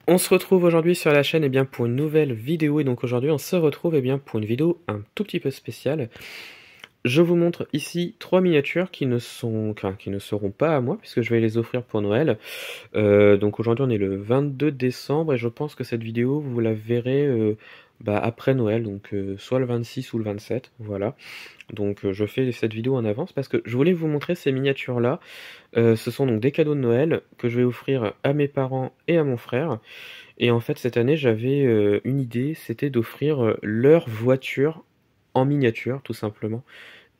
On se retrouve aujourd'hui sur la chaîne pour une nouvelle vidéo et donc aujourd'hui on se retrouve pour une vidéo un tout petit peu spéciale. Je vous montre ici trois miniatures qui ne seront pas à moi puisque je vais les offrir pour Noël. Donc aujourd'hui on est le 22 décembre et je pense que cette vidéo vous la verrez après Noël, donc soit le 26 ou le 27, voilà. Donc je fais cette vidéo en avance parce que je voulais vous montrer ces miniatures là. Ce sont donc des cadeaux de Noël que je vais offrir à mes parents et à mon frère. Et en fait cette année j'avais une idée, c'était d'offrir leur voiture en miniature tout simplement.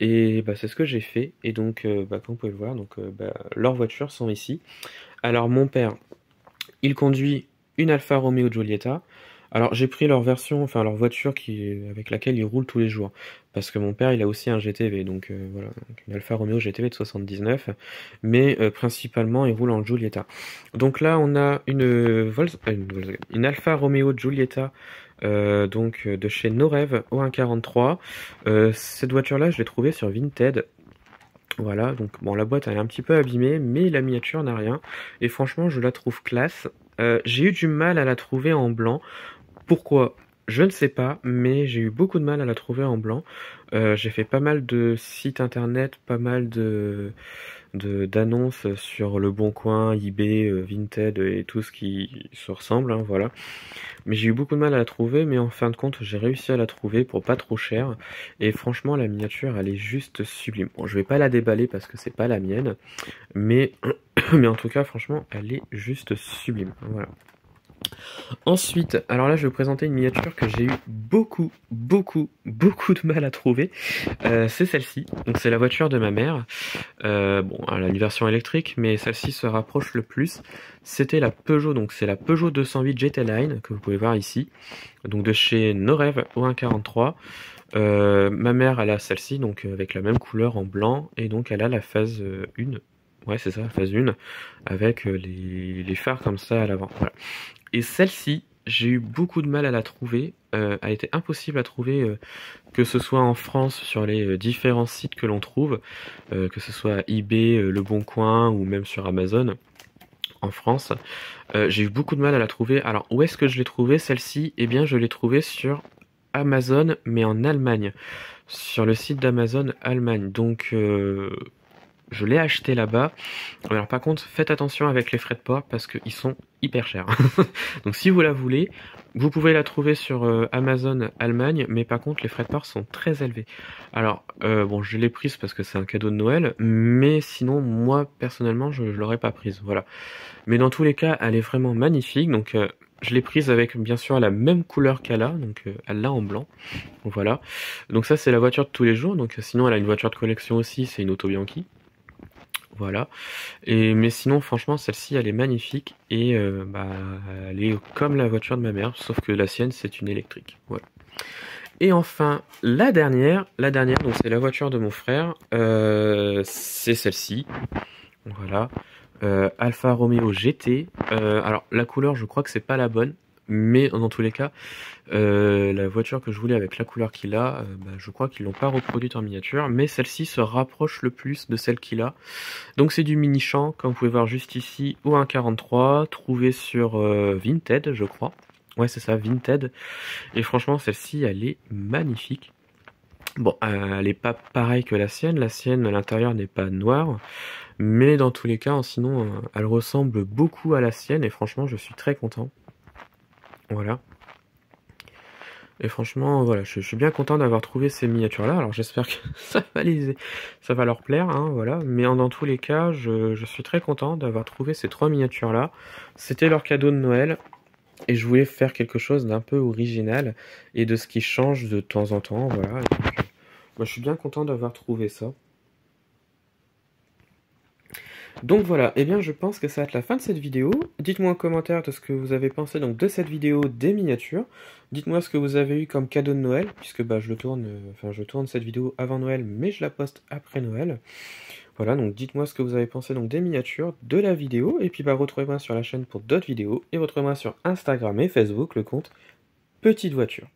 Et c'est ce que j'ai fait. Et donc comme vous pouvez le voir, donc leurs voitures sont ici. Alors mon père, il conduit une Alfa Romeo Giulietta. Alors j'ai pris leur version, enfin leur voiture avec laquelle il roule tous les jours. Parce que mon père il a aussi un GTV, donc voilà, donc une Alfa Romeo GTV de 79, mais principalement il roule en Giulietta. Donc là on a une Alfa Romeo Giulietta de chez Norev au 143. Cette voiture là je l'ai trouvée sur Vinted. Voilà, donc bon, la boîte elle est un petit peu abîmée, mais la miniature n'a rien. Et franchement, je la trouve classe. J'ai eu du mal à la trouver en blanc. Pourquoi? Je ne sais pas, mais j'ai eu beaucoup de mal à la trouver en blanc. J'ai fait pas mal de sites internet, pas mal d'annonces sur Le Bon Coin, eBay, Vinted et tout ce qui se ressemble, hein, voilà. Mais j'ai eu beaucoup de mal à la trouver, mais en fin de compte, j'ai réussi à la trouver pour pas trop cher. Et franchement, la miniature, elle est juste sublime. Bon, je vais pas la déballer parce que c'est pas la mienne, mais, mais en tout cas, franchement, elle est juste sublime. Voilà. Ensuite, alors là, je vais vous présenter une miniature que j'ai eu beaucoup de mal à trouver. C'est celle-ci. Donc, c'est la voiture de ma mère. Bon, elle a une version électrique, mais celle-ci se rapproche le plus. C'était la Peugeot, donc c'est la Peugeot 208 GT Line que vous pouvez voir ici. Donc de chez Norev au 143. Ma mère, elle a celle-ci, donc avec la même couleur en blanc, et donc elle a la phase 1. Ouais, c'est ça, la phase 1, avec les phares comme ça à l'avant. Voilà. Et celle-ci, j'ai eu beaucoup de mal à la trouver. Elle était impossible à trouver, que ce soit en France sur les différents sites que l'on trouve, que ce soit eBay, Le Bon Coin ou même sur Amazon en France. J'ai eu beaucoup de mal à la trouver. Alors où est-ce que je l'ai trouvée celle-ci? Eh bien je l'ai trouvée sur Amazon mais en Allemagne. Sur le site d'Amazon Allemagne. Donc je l'ai acheté là-bas. Alors par contre, faites attention avec les frais de port parce qu'ils sont hyper chers. Donc si vous la voulez, vous pouvez la trouver sur Amazon Allemagne, mais par contre les frais de port sont très élevés. Alors bon, je l'ai prise parce que c'est un cadeau de Noël, mais sinon moi personnellement je l'aurais pas prise. Voilà. Mais dans tous les cas, elle est vraiment magnifique. Donc je l'ai prise avec bien sûr la même couleur qu'elle a, donc elle l'a en blanc. Voilà. Donc ça c'est la voiture de tous les jours. Donc sinon elle a une voiture de collection aussi, c'est une Auto Bianchi. Voilà. Mais sinon, franchement, celle-ci, elle est magnifique et elle est comme la voiture de ma mère, sauf que la sienne, c'est une électrique. Voilà. Et enfin, la dernière, donc c'est la voiture de mon frère. C'est celle-ci. Voilà. Alfa Romeo GT. Alors la couleur, je crois que c'est pas la bonne, mais dans tous les cas, la voiture que je voulais avec la couleur qu'il a, je crois qu'ils l'ont pas reproduite en miniature, mais celle-ci se rapproche le plus de celle qu'il a. Donc c'est du mini champ, comme vous pouvez voir juste ici, au 1.43, trouvé sur Vinted, je crois. Ouais, c'est ça, Vinted. Et franchement, celle-ci, elle est magnifique. Bon, elle est pas pareille que la sienne. La sienne, à l'intérieur, n'est pas noire. Mais dans tous les cas, sinon, elle ressemble beaucoup à la sienne. Et franchement, je suis très content. Voilà. Et franchement, voilà, je suis bien content d'avoir trouvé ces miniatures-là. Alors j'espère que ça va leur plaire, hein, voilà. Mais dans tous les cas, je suis très content d'avoir trouvé ces trois miniatures-là. C'était leur cadeau de Noël. Et je voulais faire quelque chose d'un peu original et de ce qui change de temps en temps, voilà. Et donc, moi, je suis bien content d'avoir trouvé ça. Donc voilà, et bien je pense que ça va être la fin de cette vidéo. Dites-moi en commentaire de ce que vous avez pensé donc de cette vidéo des miniatures. Dites-moi ce que vous avez eu comme cadeau de Noël, puisque je tourne cette vidéo avant Noël, mais je la poste après Noël. Voilà, donc dites-moi ce que vous avez pensé donc des miniatures, de la vidéo, et puis retrouvez-moi sur la chaîne pour d'autres vidéos, et retrouvez-moi sur Instagram et Facebook, le compte Petite Voiture.